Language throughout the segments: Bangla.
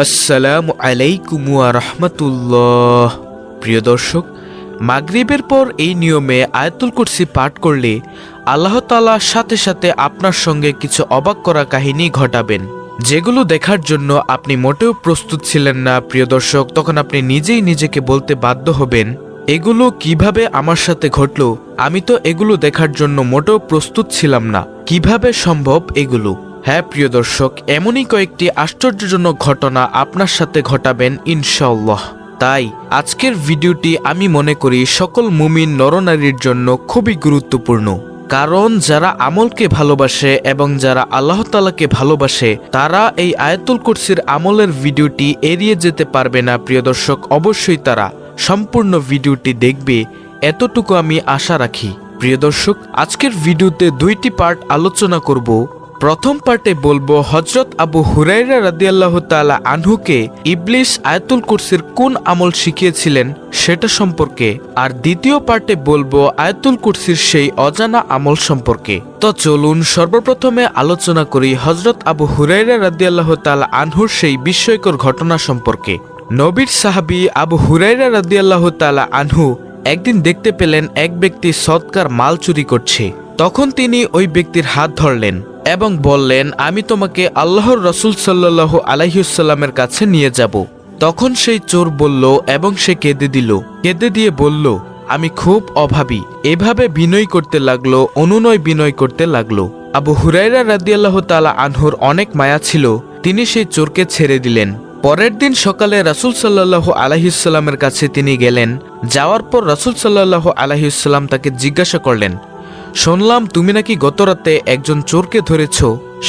আসসালামু আলাইকুম ওয়া রাহমাতুল্লাহ। প্রিয় দর্শক, মাগরিবের পর এই নিয়মে আয়াতুল কুরসি পাঠ করলে আল্লাহ তাআলা সাথে সাথে আপনার সঙ্গে কিছু অবাক করা কাহিনী ঘটাবেন, যেগুলো দেখার জন্য আপনি মোটেও প্রস্তুত ছিলেন না। প্রিয় দর্শক, তখন আপনি নিজেই নিজেকে বলতে বাধ্য হবেন, এগুলো কিভাবে আমার সাথে ঘটলো? আমি তো এগুলো দেখার জন্য মোটেও প্রস্তুত ছিলাম না, কিভাবে সম্ভব এগুলো? হ্যাঁ প্রিয় দর্শক, এমনই কয়েকটি আশ্চর্যজনক ঘটনা আপনার সাথে ঘটাবেন ইনশাআল্লাহ। তাই আজকের ভিডিওটি আমি মনে করি সকল মুমিন নরনারীর জন্য খুবই গুরুত্বপূর্ণ, কারণ যারা আমলকে ভালোবাসে এবং যারা আল্লাহ তাআলাকে ভালোবাসে তারা এই আয়াতুল কুরসির আমলের ভিডিওটি এড়িয়ে যেতে পারবে না। প্রিয় দর্শক, অবশ্যই তারা সম্পূর্ণ ভিডিওটি দেখবে, এতটুকু আমি আশা রাখি। প্রিয় দর্শক, আজকের ভিডিওতে দুইটি পার্ট আলোচনা করব। প্রথম পার্টে বলবো হযরত আবু হুরায়রা রাদিয়াল্লাহু তাআলা আনহুকে ইবলিস আয়াতুল কুরসির কোন আমল শিখিয়েছিলেন সেটা সম্পর্কে, আর দ্বিতীয় পার্টে বলবো আয়াতুল কুরসির সেই অজানা আমল সম্পর্কে। তো চলুন সর্বপ্রথমে আলোচনা করি হযরত আবু হুরায়রা রাদিয়াল্লাহু তাআলা আনহুর সেই বিস্ময়কর ঘটনা সম্পর্কে। নবীর সাহাবী আবু হুরায়রা রাদিয়াল্লাহু তাআলা আনহু একদিন দেখতে পেলেন এক ব্যক্তি সদকার মাল চুরি করছে। তখন তিনি ওই ব্যক্তির হাত ধরলেন এবং বললেন, আমি তোমাকে আল্লাহর রাসূল সাল্লাল্লাহু আলাইহি ওয়াসাল্লামের কাছে নিয়ে যাব। তখন সেই চোর বলল এবং সে কেঁদে দিয়ে বলল, আমি খুব অভাবী। এভাবে বিনয় করতে লাগলো, অনুনয় বিনয় করতে লাগলো। আবু হুরায়রা রাদিয়াল্লাহু তাআলা আনহুর অনেক মায়া ছিল, তিনি সেই চোরকে ছেড়ে দিলেন। পরের দিন সকালে রাসূল সাল্লাল্লাহু আলাইহি ওয়াসাল্লামের কাছে তিনি গেলেন। যাওয়ার পর রাসূল সাল্লাল্লাহু আলাইহি ওয়াসাল্লাম তাকে জিজ্ঞাসা করলেন, শুনলাম তুমি নাকি গতরাতে একজন চোরকে ধরেছ,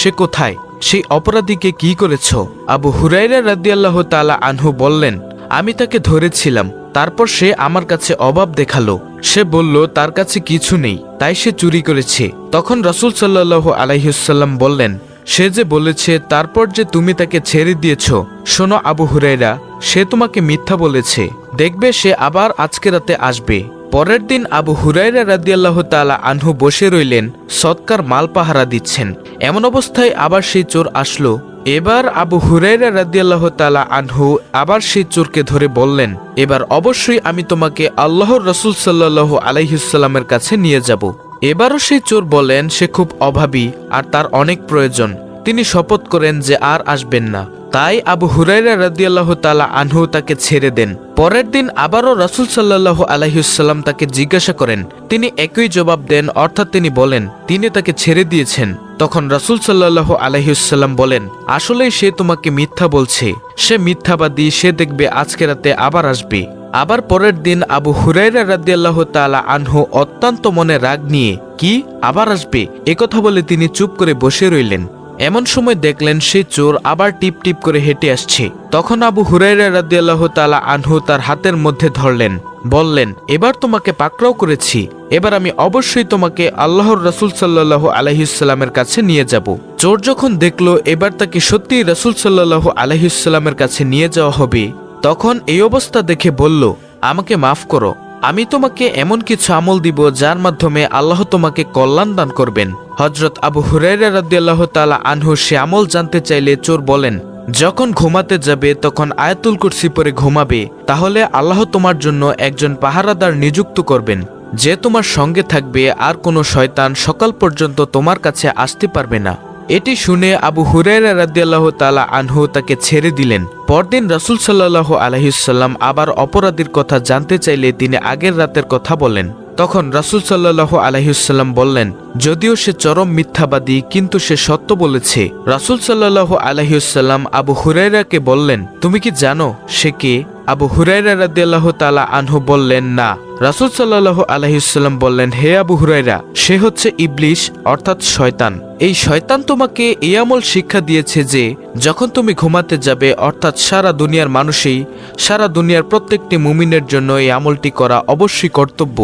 সে কোথায়? সেই অপরাধীকে কি করেছ? আবু হুরায়রা রাদিয়াল্লাহু তাআলা আনহু বললেন, আমি তাকে ধরেছিলাম, তারপর সে আমার কাছে অভাব দেখালো। সে বলল তার কাছে কিছু নেই, তাই সে চুরি করেছে। তখন রাসূল সাল্লাল্লাহু আলাইহি ওয়াসাল্লাম বললেন, সে যে বলেছে তারপর যে তুমি তাকে ছেড়ে দিয়েছ, শোনো আবু হুরায়রা, সে তোমাকে মিথ্যা বলেছে। দেখবে সে আবার আজকে রাতে আসবে। পরের দিন আবু হুরায়রা রাদিয়াল্লাহু তাআলা আনহু বসে রইলেন, সদকার মাল পাহারা দিচ্ছেন। এমন অবস্থায় আবার সেই চোর আসলো। এবার আবু হুরায়রা রাদিয়াল্লাহু তাআলা আনহু আবার সেই চোরকে ধরে বললেন, এবার অবশ্যই আমি তোমাকে আল্লাহর রাসূল সাল্লাল্লাহু আলাইহি ওয়াসাল্লামের কাছে নিয়ে যাব। এবারও সেই চোর বলেন সে খুব অভাবী আর তার অনেক প্রয়োজন। তিনি শপথ করেন যে আর আসবেন না। তাই আবু হুরায়রা রাদিয়াল্লাহু তাআলা আনহু তাকে ছেড়ে দেন। পরের দিন আবারও রাসূল সাল্লাল্লাহু আলাইহি ওয়াসাল্লাম তাকে জিজ্ঞাসা করেন, তিনি একই জবাব দেন, অর্থাৎ তিনি বলেন তিনি তাকে ছেড়ে দিয়েছেন। তখন রাসূল সাল্লাল্লাহু আলাইহি ওয়াসাল্লাম বলেন, আসলেই সে তোমাকে মিথ্যা বলছে, সে মিথ্যাবাদী, সে দেখবে আজকে রাতে আবার আসবে। আবার পরের দিন আবু হুরায়রা রাদিয়াল্লাহু তাআলা আনহু অত্যন্ত মনে রাগ নিয়ে, কি আবার আসবে একথা বলে তিনি চুপ করে বসে রইলেন। এমন সময় দেখলেন সেই চোর আবার টিপ টিপ করে হেঁটে আসছে। তখন আবু হুরায়রা রাদিয়াল্লাহু তাআলা আনহু তার হাতের মধ্যে ধরলেন, বললেন, এবার তোমাকে পাকড়াও করেছি, এবার আমি অবশ্যই তোমাকে আল্লাহর রাসূল সাল্লাল্লাহু আলাইহি ওয়াসাল্লামের কাছে নিয়ে যাব। চোর যখন দেখলো এবার তাকে সত্যিই রাসূল সাল্লাল্লাহু আলাইহি ওয়াসাল্লামের কাছে নিয়ে যাওয়া হবে, তখন এই অবস্থা দেখে বলল, আমাকে মাফ করো, আমি তোমাকে এমন কিছু আমল দিব যার মাধ্যমে আল্লাহ তোমাকে কল্যাণ দান করবেন। হযরত আবু হুরায়রা রাদিয়াল্লাহু তাআলা আনহু সে আমল জানতে চাইলে চোর বলেন, যখন ঘুমাতে যাবে তখন আয়াতুল কুরসি পড়ে ঘুমাবে, তাহলে আল্লাহ তোমার জন্য একজন পাহারাদার নিযুক্ত করবেন, যে তোমার সঙ্গে থাকবে, আর কোনো শয়তান সকাল পর্যন্ত তোমার কাছে আসতে পারবে না। এটি শুনে আবু হুরায়রা রাদিয়াল্লাহু তাআলা আনহু তাকে ছেড়ে দিলেন। পরদিন রাসূল সাল্লাল্লাহু আলাইহি ওয়াসাল্লাম আবার অপরাধীর কথা জানতে চাইলে তিনি আগের রাতের কথা বলেন। তখন রাসূল সাল্লাল্লাহু আলাইহি ওয়াসাল্লাম বললেন, যদিও সে চরম মিথ্যাবাদী কিন্তু সে সত্য বলেছে। রাসূল সাল্লাল্লাহু আলাইহি ওয়াসাল্লাম আবু হুরায়রাকে বললেন, তুমি কি জানো সে কে? আবু হুরায়রা রাদিয়াল্লাহু তাআলা আনহু বললেন, না। রাসূল সাল্লাল্লাহু আলাইহি ওয়াসাল্লাম বললেন, হে আবু হুরায়রা, সে হচ্ছে ইবলিস, অর্থাৎ শয়তান। এই শয়তান তোমাকে এই আমল শিক্ষা দিয়েছে যে যখন তুমি ঘুমাতে যাবে, অর্থাৎ সারা দুনিয়ার মানুষই, সারা দুনিয়ার প্রত্যেকটি মুমিনের জন্য এই আমলটি করা অবশ্যই কর্তব্য।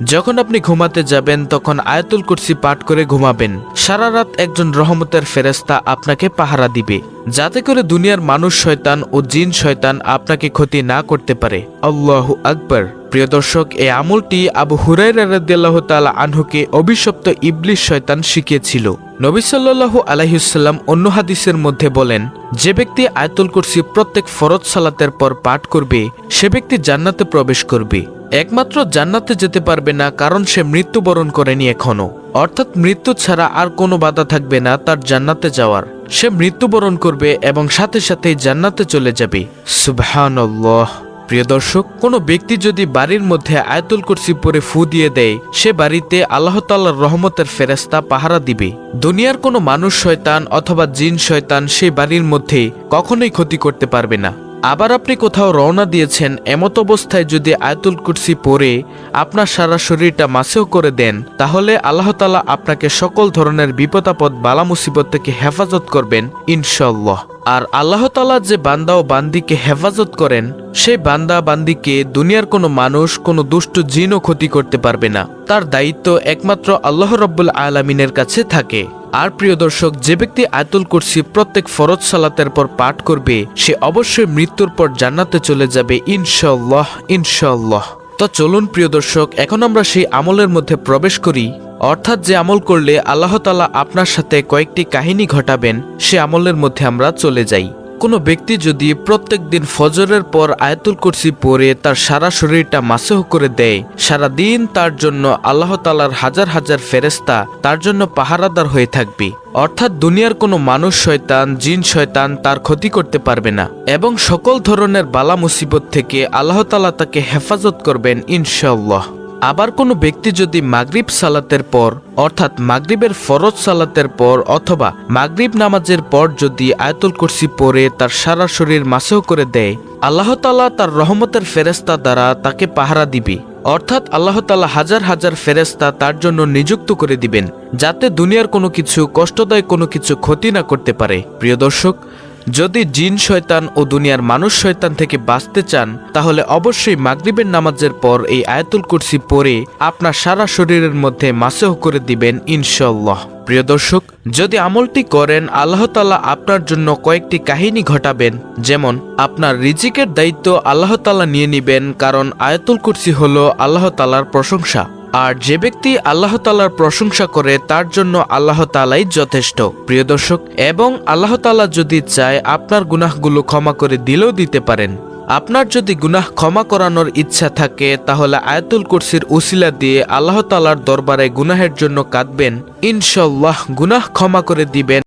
যখন আপনি ঘুমাতে যাবেন তখন আয়াতুল কুরসি পাঠ করে ঘুমাবেন। সারা রাত একজন রহমতের ফেরেশতা আপনাকে পাহারা দিবে, যাতে করে দুনিয়ার মানুষ শয়তান ও জিন শয়তান আপনাকে ক্ষতি না করতে পারে। আল্লাহু আকবার। প্রিয় দর্শক, এই আমলটি আবু হুরায়রা রাদিয়াল্লাহু তাআলা আনহুকে অভিশপ্ত ইবলিস শয়তান শিখিয়েছিল। নবী সাল্লাল্লাহু আলাইহি ওয়াসাল্লাম অন্য হাদিসের মধ্যে বলেন, যে ব্যক্তি আয়াতুল কুরসি প্রত্যেক ফরজ সালাতের পর পাঠ করবে সে ব্যক্তি জান্নাতে প্রবেশ করবে। একমাত্র জান্নাতে যেতে পারবে না কারণ সে মৃত্যুবরণ করেনি এখনো, অর্থাৎ মৃত্যু ছাড়া আর কোনো বাধা থাকবে না তার জান্নাতে যাওয়ার। সে মৃত্যুবরণ করবে এবং সাথে সাথেই জান্নাতে চলে যাবে। সুবহানাল্লাহ। প্রিয় দর্শক, কোনো ব্যক্তি যদি বাড়ির মধ্যে আয়াতুল কুরসি পড়ে ফু দিয়ে দেয়, সে বাড়িতে আল্লাহ তাআলার রহমতের ফেরেশতা পাহারা দিবে। দুনিয়ার কোনো মানুষ শয়তান অথবা জিন শয়তান সেই বাড়ির মধ্যে কখনোই ক্ষতি করতে পারবে না। আবার আপনি কোথাও রওনা দিয়েছেন, এমত অবস্থায় যদি আয়াতুল কুরসি পড়ে আপনার সারা শরীরটা মাসেও করে দেন, তাহলে আল্লাহ তাআলা আপনাকে সকল ধরনের বিপদ আপদ বালা মুসিবত থেকে হেফাজত করবেন ইনশাআল্লাহ। আর আল্লাহ তাআলা যে বান্দা ও বান্দিকে হেফাজত করেন, সেই বান্দা বান্দিকে দুনিয়ার কোনো মানুষ, কোনো দুষ্ট জিনও ক্ষতি করতে পারবে না। তার দায়িত্ব একমাত্র আল্লাহ রাব্বুল আলামিনের কাছে থাকে। আর প্রিয় দর্শক, যে ব্যক্তি আয়াতুল কুরসি প্রত্যেক ফরজ সালাতের পর পাঠ করবে সে অবশ্যই মৃত্যুর পর জান্নাতে চলে যাবে ইনশাআল্লাহ, ইনশাআল্লাহ। তো চলুন প্রিয় দর্শক, এখন আমরা সেই আমলের মধ্যে প্রবেশ করি, অর্থাৎ যে আমল করলে আল্লাহ তাআলা আপনার সাথে কয়েকটি কাহিনী ঘটাবেন, সে আমলের মধ্যে আমরা চলে যাই। কোনো ব্যক্তি যদি প্রত্যেক দিন ফজরের পর আয়াতুল কুরসি পড়ে তার সারা শরীরটা মাসহ করে দেয়, সারা দিন তার জন্য আল্লাহ তাআলার হাজার হাজার ফেরেশতা তার জন্য পাহারাদার হয়ে থাকবে। অর্থাৎ দুনিয়ার কোনো মানুষ শয়তান, জিন শয়তান তার ক্ষতি করতে পারবে না এবং সকল ধরনের বালা মুসিবত থেকে আল্লাহ তাআলা তাকে হেফাজত করবেন ইনশাআল্লাহ। আবার কোনো ব্যক্তি যদি মাগরিব সালাতের পর, অর্থাৎ মাগরিবের ফরজ সালাতের পর অথবা মাগরিব নামাজের পর যদি আয়াতুল কুরসি পড়ে তার সারা শরীর মাসহ করে দেয়, আল্লাহ তাআলা তার রহমতের ফেরেশতা দ্বারা তাকে পাহারা দিবে। অর্থাৎ আল্লাহ তাআলা হাজার হাজার ফেরেশতা তার জন্য নিযুক্ত করে দিবেন, যাতে দুনিয়ার কোনো কিছু, কষ্টদায়ক কোনো কিছু ক্ষতি না করতে পারে। প্রিয় দর্শক, যদি জিন শয়তান ও দুনিয়ার মানুষ শয়তান থেকে বাঁচতে চান, তাহলে অবশ্যই মাগরিবের নামাজের পর এই আয়াতুল কুরসি পড়ে আপনার সারা শরীরের মধ্যে মাসহ করে দিবেন ইনশাআল্লাহ। প্রিয় দর্শক, যদি আমলটি করেন আল্লাহ তাআলা আপনার জন্য কয়েকটি কাহিনী ঘটাবেন, যেমন আপনার রিজিকের দায়িত্ব আল্লাহ তাআলা নিয়ে নিবেন, কারণ আয়াতুল কুরসি হলো আল্লাহ তাআলার প্রশংসা। আর যে ব্যক্তি আল্লাহ তাআলার প্রশংসা করে তার জন্য আল্লাহ তাআলাই যথেষ্ট। প্রিয় দর্শক, এবং আল্লাহ তাআলা যদি চায় আপনার গুনাহগুলো ক্ষমা করে দিলেও দিতে পারেন। আপনার যদি গুনাহ ক্ষমা করানোর ইচ্ছা থাকে তাহলে আয়াতুল কুরসির উসিলা দিয়ে আল্লাহ তাআলার দরবারে গুনাহের জন্য কাঁদবেন, ইনশাআল্লাহ গুনাহ ক্ষমা করে দিবেন।